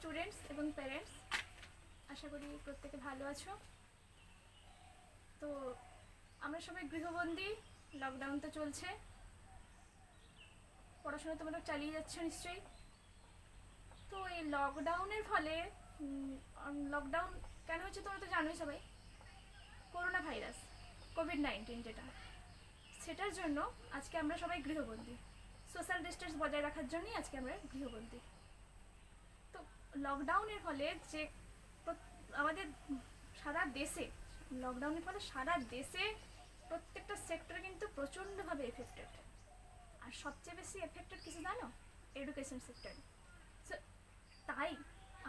Students এবং parents, আশা করি প্রত্যেকে ভালো আছো। তো আমরা সবাই গৃহবন্দী, লকডাউন তো চলছে, পড়াশোনা তোমরা চালিয়ে যাচ্ছ নিশ্চয়ই। তো এই লকডাউনের ফলে লকডাউন কেন হচ্ছে তোমরা তো জানোই সবাই, করোনা ভাইরাস কোভিড-19 যেটা, সেটার জন্য আজকে আমরা সবাই গৃহবন্দী। সোশ্যাল ডিস্টেন্স বজায় রাখার জন্যই আজকে আমরা গৃহবন্দী। তো লকডাউনের ফলে যে আমাদের সারা দেশে, লকডাউনের ফলে সারা দেশে প্রত্যেকটা সেক্টরে কিন্তু প্রচণ্ডভাবে এফেক্টেড। আর সবচেয়ে বেশি এফেক্টেড কিছু জানো? Education sector. সো তাই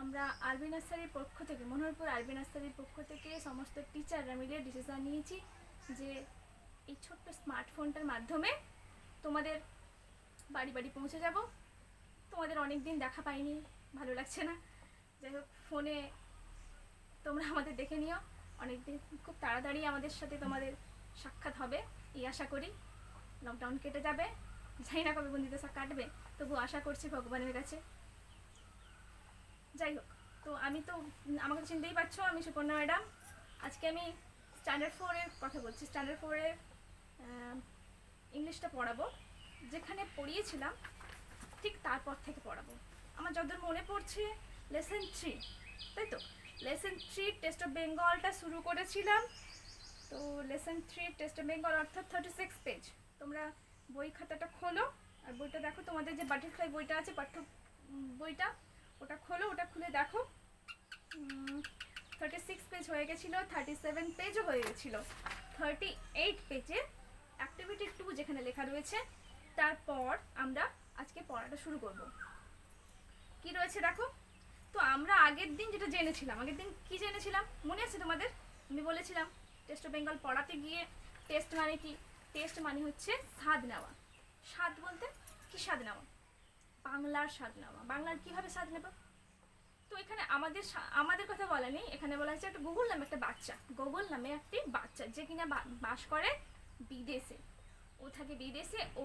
আমরা আরবি নার্সারির পক্ষ থেকে, মনোহরপুর আরবি নার্সারির পক্ষ থেকে সমস্ত টিচাররা মিলে ডিসিশন নিয়েছি যে এই ছোট্ট স্মার্টফোনটার মাধ্যমে তোমাদের বাড়ি বাড়ি পৌঁছে যাব। তোমাদের অনেক দিন দেখা পাইনি, ভালো লাগছে না, যাই হোক ফোনে তোমরা আমাদের দেখে নিও। অনেকদিন, খুব তাড়াতাড়ি আমাদের সাথে তোমাদের সাক্ষাৎ হবে এই আশা করি। লকডাউন কেটে যাবে, জানি না কবে বন্দিতে কাটবে, তবু আশা করছি ভগবানের কাছে। যাই হোক, তো আমি তো, আমাকে চিনতেই পারছো, আমি সুপর্ণা ম্যাডাম। আজকে আমি স্ট্যান্ডার্ড 4-এর কথা বলছি। স্ট্যান্ডার্ড 4-এর ইংলিশটা পড়াবো, যেখানে পড়িয়েছিলাম ঠিক তারপর থেকে পড়াবো। আমার যতদূর মনে পড়ছে লেসন 3, তাই তো লেসন 3 টেস্ট অফ বেঙ্গলটা শুরু করেছিলাম। তো লেসন 3 টেস্ট অফ বেঙ্গল অর্থাৎ 36 পেজ। তোমরা বই খাতাটা খোলো আর বইটা দেখো, তোমাদের যে বাটারফ্লাই বইটা আছে, পাঠ্য বইটা, ওটা খোলো, ওটা খুলে দেখো। 36 পেজ হয়ে গেছিলো, 37 পেজও হয়ে গেছিলো। 38 পেজে অ্যাক্টিভিটি 2 যেখানে লেখা রয়েছে, তারপর আমরা আজকে পড়াটা শুরু করব। কি রয়েছে দেখো। তো আমরা আগের দিন যেটা জেনেছিলাম, আগের দিন কি জেনেছিলাম মনে আছে তোমাদের? আমি বলেছিলাম টেস্ট অফ বেঙ্গল পড়াতে গিয়ে টেস্ট মানে কি? টেস্ট মানে হচ্ছে স্বাদ নেওয়া। স্বাদ বলতে কি? স্বাদ নেওয়া, বাংলার স্বাদ নেওয়া। বাংলার কিভাবে স্বাদ নেব? তো এখানে আমাদের কথা বলা নেই, এখানে বলা হচ্ছে একটা গুগল নামে একটা বাচ্চা, গুগল নামে একটি বাচ্চা যে কিনা বাস করে বিদেশে। ও থাকে বিদেশে। ও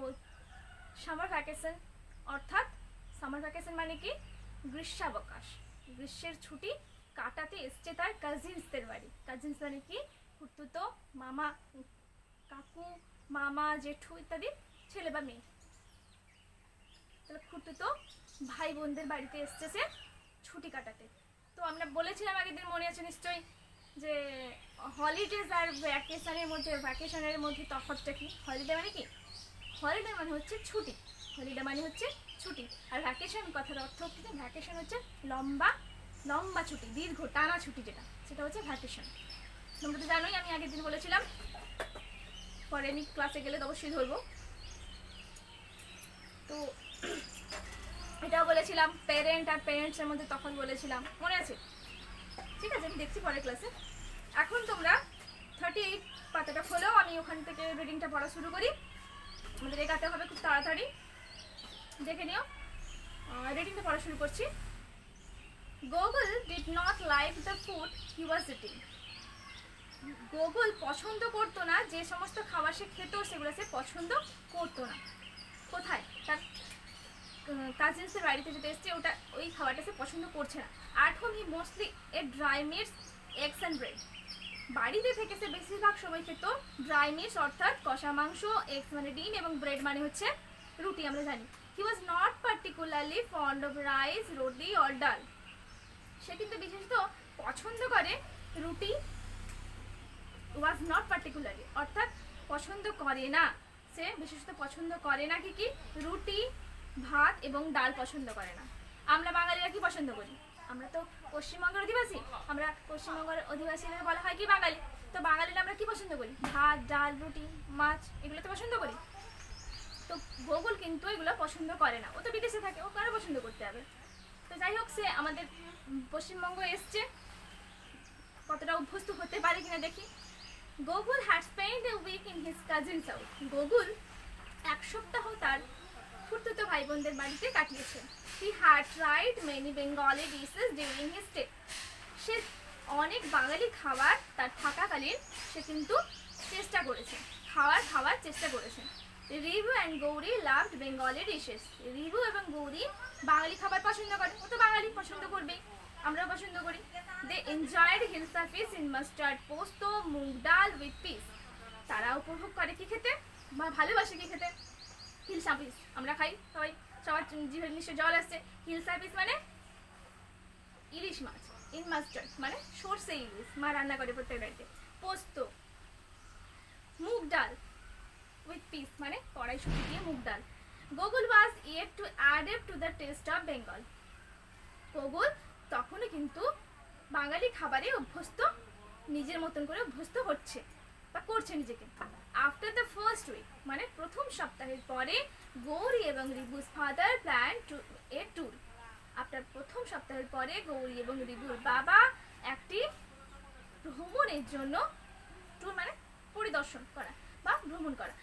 সামার ভ্যাকেশন, অর্থাৎ সামার ভ্যাকেশন মানে কি? গ্রীষ্মাবকাশ, গ্রীষ্মের ছুটি কাটাতে এসছে তার কাজিনসদের বাড়ি। কাজিনস মানে কি? খুড়তুতো মামা, কাকু, মামা, জেঠু ইত্যাদি ছেলে বা মেয়ে। তাহলে খুড়তুতো ভাই বোনদের বাড়িতে এসছে সে ছুটি কাটাতে। তো আমরা বলেছিলাম আগের দিন, মনে আছে নিশ্চয়ই, যে হলিডেজ আর ভ্যাকেশনের মধ্যে তফাৎটা কি? হলিডে মানে কি? হলিডে মানে হচ্ছে ছুটি, হলিডে মানে হচ্ছে ছুটি। আর ভ্যাকেশন কথার অর্থ হচ্ছে, ভ্যাকেশন হচ্ছে লম্বা লম্বা ছুটি, দীর্ঘ টানা ছুটি, সেটা হচ্ছে ভ্যাকেশন। তোমরা তো জানোই, আমি আগের দিন বলেছিলাম, পরে আমি ক্লাসে গেলে তো অবশ্যই ধরবো। তো এটাও বলেছিলাম, প্যারেন্ট আর প্যারেন্টসের মধ্যে তফাৎ বলেছিলাম, মনে আছে? ঠিক আছে, আমি দেখছি পরের ক্লাসে। এখন তোমরা 38 পাতাটা খোলো, আমি ওখান থেকে রিডিংটা পড়া শুরু করি। আমাদের এগাতে হবে খুব তাড়াতাড়ি, দেখে নিও। রিডিংটা পড়া শুরু করছি। Google did not like the food he was eating. Google পছন্দ করতো না, যে সমস্ত খাবার সে খেত সেগুলো সে পছন্দ করতো না। কোথায়? তার কাজিনসের বাড়িতে যেতে এসছে, ওটা ওই খাবারটা সে পছন্দ করছে না। At home he mostly A dry meets, eggs and bread. বাড়িতে থেকে সে বেশিরভাগ সময় খেত ড্রাই মিটস অর্থাৎ কষা মাংস, এগস মানে ডিম, এবং ব্রেড মানে হচ্ছে রুটি, আমরা জানি। He was not particularly fond of rice, roti or dal. সে কিন্তু বিশেষত পছন্দ করে রুটি, ওয়াজ নট পার্টিকুলারলি অর্থাৎ পছন্দ করে না, সে বিশেষত পছন্দ করে না কি? রুটি, ভাত এবং ডাল পছন্দ করে না। আমরা বাঙালিরা কি পছন্দ করি? আমরা তো পশ্চিমবঙ্গের অধিবাসী, আমরা পশ্চিমবঙ্গের অধিবাসীদের বলা হয় কি বাঙালি। তো বাঙালিরা আমরা কি পছন্দ করি? ভাত, ডাল, রুটি, মাছ, এগুলো তো পছন্দ করি। তো গুগল কিন্তু এগুলো পছন্দ করে না, ও তো বিদেশে থাকে, ও কেন পছন্দ করতে হবে? তো যাই হোক, সে আমাদের পশ্চিমবঙ্গ এসছে, কতটা অভ্যস্ত হতে পারে কিনা দেখি। Gokul had spend a week in his cousins house. Gokul এক সপ্তাহ তার খুড়তুতো ভাই বোনদের বাড়িতে কাটিয়েছে। He had tried many Bengali dishes during his stay. সে অনেক বাঙালি খাবার তার থাকাকালীন সে কিন্তু চেষ্টা করেছে, খাওয়ার চেষ্টা করেছে। Rivu and Gauri loved Bengali dishes. Rivu এবং গৌরী বাঙালি খাবার পছন্দ করে, ও তো বাঙালি পছন্দ করবেই, আমরাও পছন্দ করি। They enjoyed hilsa fish in mustard posto moong ডাল উইথ পিস। তারা উপভোগ করে কি খেতে, বা ভালোবাসে কি খেতে, হিলসা ফিশ। আমরা খাই সবাই, সবার জিভে নিশ্চয় জল আসছে। হিলসা ফিশ মানে ইলিশ মাছ, ইন মাস্টার্ড মানে সর্ষে ইলিশ, মা রান্না করে প্রত্যেক বাড়িতে। পোস্ত, মুগ ডাল উইথ পিস মানে কড়াইশুঁটি দিয়ে মুগ ডাল। Gokul was yet to adapt to the taste of Bengal. Gokul তখনও কিন্তু বাঙালি খাবারে অভ্যস্ত, নিজের মতন করে অভ্যস্ত হচ্ছে বা করছে নিজেকে। আফটার দ্য ফার্স্ট উইক মানে প্রথম সপ্তাহের পরে গৌরী এবং রিবুস ফাদার প্ল্যান টু এ ট্যুর। আপনার প্রথম সপ্তাহের পরে গৌরী এবং রিবুর বাবা একটি ভ্রমণের জন্য, ট্যুর মানে পরিদর্শন করা বা ভ্রমণ করা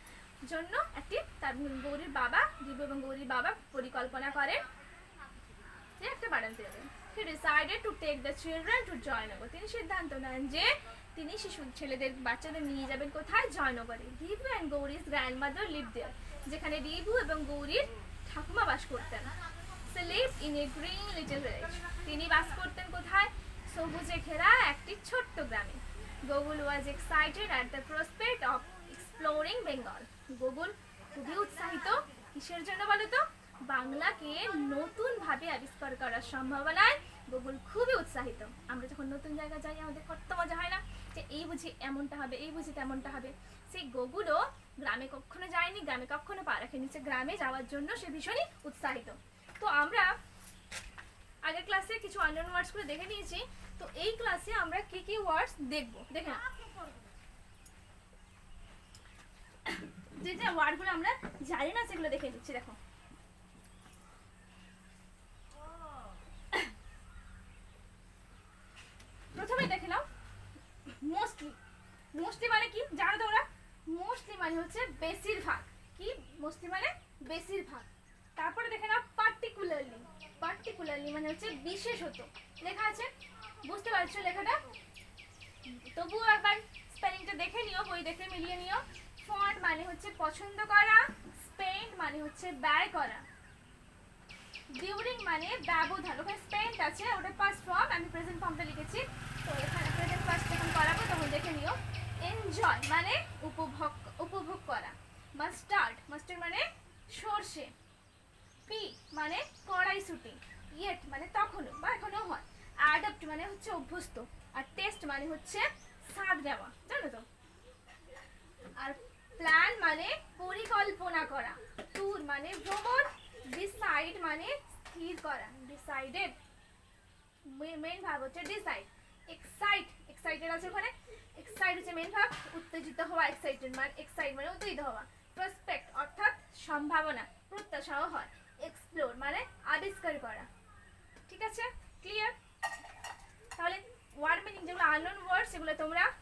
জন্য একটি, তার গৌরীর বাবা, রিবু এবং গৌরীর বাবা পরিকল্পনা করেন যে একটা বাড়াতে যাবেন। He decided to take the children to Joynagar. তিনি সিদ্ধান্ত নেন যে তিনি শিশু ছেলেদের বাচ্চাদের নিয়ে যাবেন কোথায়, জয়নগরে। Ribu and Gauri's grandmother live there, যেখানে রিবু এবং গৌরীর ঠাকুমা বাস করতেন। She live in a green little village, তিনি বাস করতেন কোথায়, সবুজে ঘেরা একটি ছোট্ট গ্রামে। Gokul was excited at the prospect of exploring Bengal. Gokul খুবই উৎসাহিত, কিসের জন্য বলো তো, বাংলাকে নতুন ভাবে আবিষ্কার করার সম্ভাবনায় গোকুল খুবই উৎসাহিত। আমরা যখন নতুন জায়গায় যাই আমাদের কত মজা হয় না, যে এই বুঝি এমনটা হবে, এই বুঝি তেমনটা হবে। সেই গোকুলও গ্রামে কখনো যায়নি, গ্রামে কখনো পা রাখেনি, সে গ্রামে যাওয়ার জন্য সে ভীষণই উৎসাহিত। তো আমরা আগের ক্লাসে কিছু আননোন ওয়ার্ডস গুলো দেখে নিয়েছি, তো এই ক্লাসে আমরা কি কি ওয়ার্ডস দেখবো, দেখে না যে যে ওয়ার্ডগুলো আমরা জানি না সেগুলো দেখে নিচ্ছি। দেখো প্রথমে দেখে নাও মোস্টলি। মোস্টলি মানে কি জানো তোমরা, মোস্টলি মানে হচ্ছে বেশিরভাগ। কি মোস্টলি মানে বেশিরভাগ। তারপরে দেখে নাও পার্টিকুলারলি। পার্টিকুলারলি মানে হচ্ছে বিশেষত। লেখা আছে, বুঝতে পারছো লেখাটা? তবুও একবার স্পেলিংটা দেখে নিও, বই দেখে মিলিয়ে নিও। ফন্ট মানে হচ্ছে পছন্দ করা, স্পেন্ড মানে হচ্ছে ব্যয় করা, ডিউরিং মানে ব্যবধান। ওখানে স্পেন্ড আছে, ওটা পাস্ট ফর্ম, আমি প্রেজেন্ট ফর্মটা লিখেছি, তো এখানে প্রেজেন্ট পাস্ট যখন করাবো তখন দেখে নিও। এনজয় মানে উপভোগ করা। মাস্টার্ড, মাস্টার্ড মানে সর্ষে। পি মানে কড়াইশুঁটি। ইয়েট মানে তখনও বা এখনো হয়। অ্যাডাপ্ট মানে হচ্ছে অভ্যস্ত। আর টেস্ট মানে হচ্ছে স্বাদ নেওয়া, জানো তো। আর প্ল্যান মানে পরিকল্পনা করা। ট্যুর মানে ভ্রমণ। ডিসাইড মানে স্থির করা, ডিসাইডেড। মেইন ভাব হচ্ছে ডিসাইড। এক্সাইট, এক্সাইটেড আছে ওখানে, এক্সাইট হচ্ছে মেইন ভাব, উত্তেজিত হওয়া। এক্সাইটেড মানে এক্সাইট মানে উত্তেজিত হওয়া। প্রসপেক্ট অর্থাৎ সম্ভাবনা, প্রত্যাশাও হয়। এক্সপ্লোর মানে আবিষ্কার করা। ঠিক আছে, ক্লিয়ার? তাহলে ওয়ার্ড মিনিং যেগুলো আননোন ওয়ার্ড সেগুলো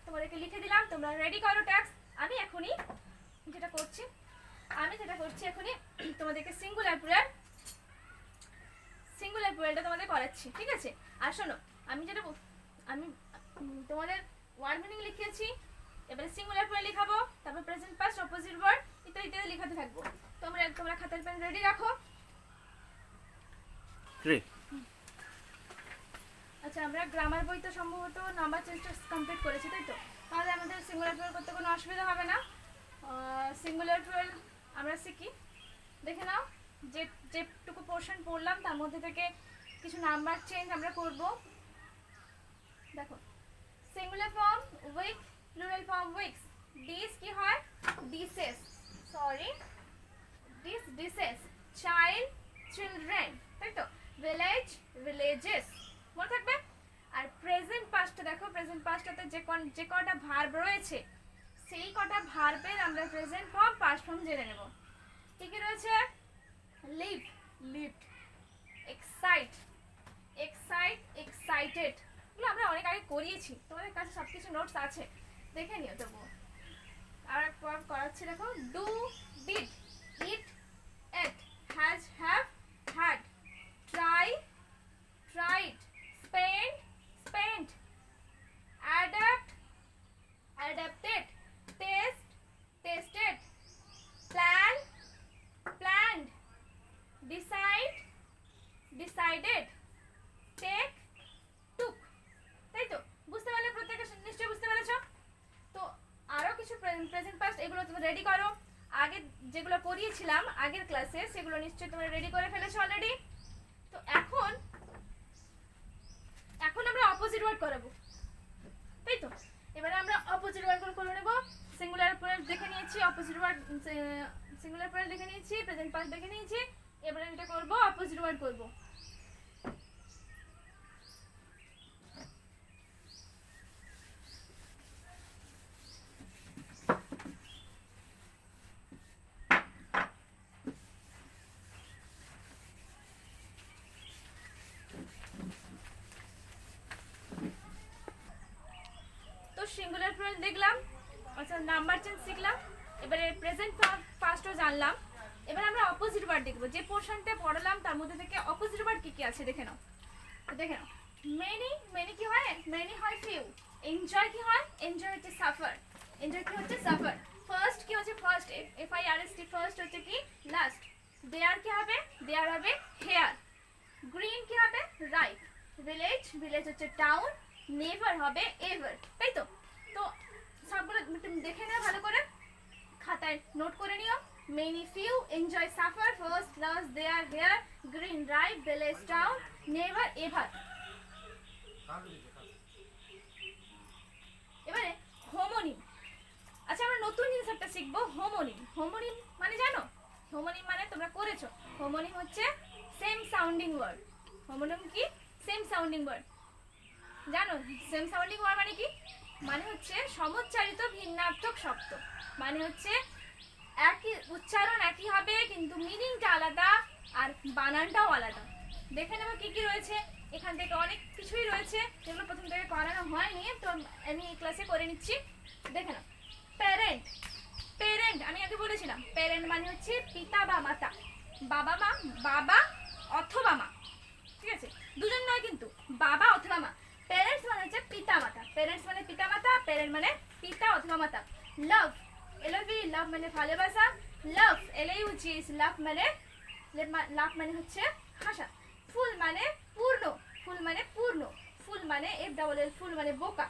তোমাদেরকে লিখে দিলাম, তোমরা রেডি করো ট্যাক্স। আমি যেটা করছি এখনই তোমাদেরকে সিঙ্গুলার প্লুরালটা তোমাদের করাচ্ছি, ঠিক আছে? আর শোনো, আমি তোমাদের ওয়ার্ড মিনিং লিখিয়েছি, এবারে সিঙ্গুলার প্লুরাল লিখাবো, তারপর প্রেজেন্ট পাস্ট, অপোজিট ভার্ব ইত্যাদি লিখাতে থাকবো। তোমরা খাতার পেন রেডি রাখো। আচ্ছা, আমরা গ্রামার বই তো সম্ভবত নাম্বার চেঞ্জটা কমপ্লিট করেছি, তাই তো? তাহলে আমাদের সিঙ্গুলার প্লুরাল করতে কোনো অসুবিধা হবে না। সিঙ্গুলার প্লুরাল আমরা শিখি, দেখে নাও। যেটুকু পোর্শন পড়লাম তার মধ্যে থেকে কিছু নাম্বার চেঞ্জ আমরা করব। দেখো, singular form week, plural form weeks. Dish কি হয়, dishes, sorry dishes. Child, children, তাই তো? ভিলেজ, ভিলেজেস, মনে থাকবে। আর প্রেজেন্ট পাস্টটা দেখো, প্রেজেন্ট পাস্টটাতে যে কটা ভার্ব রয়েছে সেই কটা ভার্বের আমরা প্রেজেন্ট ফর্ম, পাস্ট ফর্ম জেনে নেব। কি কি রয়েছে? Live, lived. Excite, excited. এগুলো আমরা অনেক আগে করিয়েছি, তোমাদের কাছে সবকিছু নোটস আছে, দেখে নিও তবুও। আর একবার করাচ্ছি, দেখো। Do, did, it, at, has, have, had. Try, tried, spend, spent, adapt, adapted, taste, tasted, plan, planned, decide, divided, take, took, তাই তো? বুঝতে পারলে প্রত্যেকে? নিশ্চয়ই বুঝতে পেরেছো। তো আরো কিছু প্রেজেন্ট পাস্ট এগুলো তুমি রেডি করো। আগে যেগুলো পড়িয়েছিলাম আগের ক্লাসে সেগুলো নিশ্চয়ই তোমরা রেডি করে ফেলেছো অলরেডি। তো এখন আমরা অপোজিট ওয়ার্ড করাবো, তাই তো? এবারে আমরা অপোজিট ওয়ার্ড করে নেব। সিঙ্গুলার প্লুরাল দেখে নিয়েছি, অপোজিট ওয়ার্ড সিঙ্গুলার প্লুরাল দেখে নিয়েছি, প্রেজেন্ট পাস্ট দেখে নিয়েছি। এবারে এটা করব, অপোজিট ওয়ার্ড করব। সিঙ্গুলার প্লুরাল দেখলাম, আচ্ছা নাম্বার চেঞ্জ শিখলাম, এবারে প্রেজেন্ট পাস্টও জানলাম। এবার আমরা অপোজিট ওয়ার্ড দেখব। যে পোরশনটা পড়ালাম তার মধ্যে থেকে অপোজিট ওয়ার্ড কি কি আছে দেখে নাও। দেখে নাও, মেনি কি হয়? মেনি হয় ফিউ। এনজয় কি হয়? এনজয় হচ্ছে সাফার। এনজয় কি হচ্ছে? সাফার। ফার্স্ট কি হচ্ছে? First, F I R S T, first হচ্ছে কি? লাস্ট। দেয়ার কি হবে? দেয়ার হবে হেয়ার। গ্রিন কি হবে? রাইট। ভিলেজ হচ্ছে টাউন। নেভার হবে এভার, তাই তো? তো সবগুলো দেখে নাও ভালো করে, খাতায় নোট করে নিও। Many few, enjoy suffer, first last, there here, green right, village town, never ever. এবারে হোমোনিম। আচ্ছা আমরা নতুন জিনিস একটা শিখবো, হোমোনিম। হোমোনিম মানে জানো? হোমোনিম মানে তোমরা করেছো, হোমোনিম হচ্ছে সেম সাউন্ডিং ওয়ার্ড। হোমোনিম কি? Same sounding word. জানো সেম সাউন্ডিং ওয়ার্ড মানে কি? মানে হচ্ছে সমুচ্চারিত ভিন্নার্থক শব্দ। মানে হচ্ছে একই উচ্চারণ একই হবে কিন্তু মিনিংটা আলাদা আর বানানটাও আলাদা। দেখে নেবো কি কি রয়েছে। এখান থেকে অনেক কিছুই রয়েছে যেগুলো প্রথম থেকে করানো হয়নি, তো আমি এই ক্লাসে করে নিচ্ছি। দেখে নাও, প্যারেন্ট। প্যারেন্ট আমি আগে বলেছিলাম, প্যারেন্ট মানে হচ্ছে পিতা বা মাতা। বাবা মা, বাবা অথবা মা, ঠিক আছে? দুজন নয় কিন্তু, বাবা অথবা মা। প্যারেন্টস মানে হচ্ছে পিতা মাতা। প্যারেন্টস মানে পিতা মাতা, প্যারেন্ট মানে পিতা অথবা মাতা। লাভ, এলভি, লাভ মানে ভালোবাসা। লাভ, এলইউজি, লাভ মানে হচ্ছে হাসা। ফুল মানে পূর্ণ, ফুল মানে পূর্ণ, ফুল মানে এফ ডাবল এল, ফুল মানে বোকা।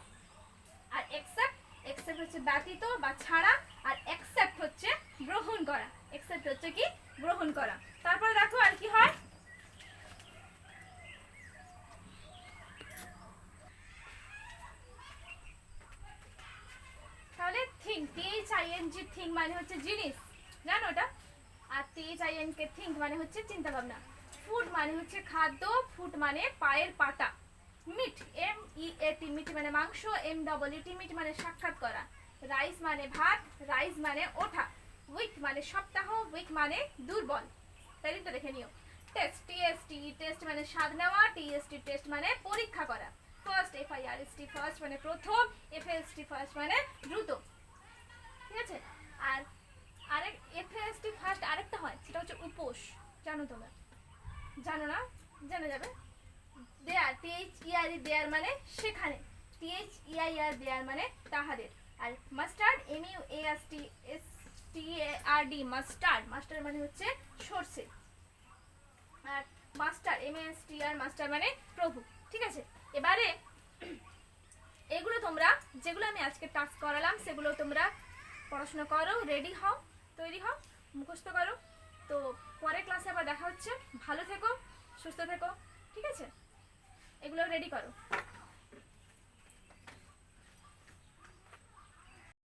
আর একসেপ্ট, একসেপ্ট হচ্ছে ব্যতীত বা ছাড়া, আর একসেপ্ট হচ্ছে গ্রহণ করা। একসেপ্ট হচ্ছে কি? গ্রহণ করা। তারপরে দেখো আর কি হয়। তাহলে থিঙ্ক, THING, থিঙ্ক মানে হচ্ছে জিনিস, জানো ওটা? আর THINK, থিঙ্ক মানে হচ্ছে চিন্তা ভাবনা। ফুড মানে হচ্ছে খাদ্য, ফুড মানে পায়ের পাতা। মিট, MEAT, মিট মানে মাংস, MEET, মিট মানে সাক্ষাৎ করা। রাইস মানে ভাত, রাইস মানে ওঠা। উইক মানে সপ্তাহ, উইক মানে দুর্বল। তাই তো? দেখে নিও। টেস্ট, TST, টেস্ট মানে স্বাদ নেওয়া, TST, টেস্ট মানে পরীক্ষা করা। ফার্স্ট, FIRST, ফার্স্ট মানে প্রথম, FAST, ফার্স্ট মানে দ্রুত, ঠিক আছে? আর আরেক FAST ফার্স্ট আরেকটা হয়, সেটা হচ্ছে উপোস। জানো তোমরা? জানো না? জেনে যাবে। দেয়ার, THERE, দেয়ার মানে সেখানে। THEIR, দেয়ার মানে তাহাদের। আর মাস্টার্ড, MUASTARD, মাস্টার্ড। মাস্টার্ড মানে হচ্ছে সরষে। আর মাস্টার, MASTR, মাস্টার মানে প্রভু, ঠিক আছে? এবারে এগুলো তোমরা যেগুলো আমি আজকে টাস্ক করালাম সেগুলো তোমরা পড়াশোনা করো, রেডি হও, তৈরি হও, মুখস্থ করো। তো পরের ক্লাসে আবার দেখা হচ্ছে। ভালো থেকো, সুস্থ থেকো, ঠিক আছে? এগুলো রেডি করো।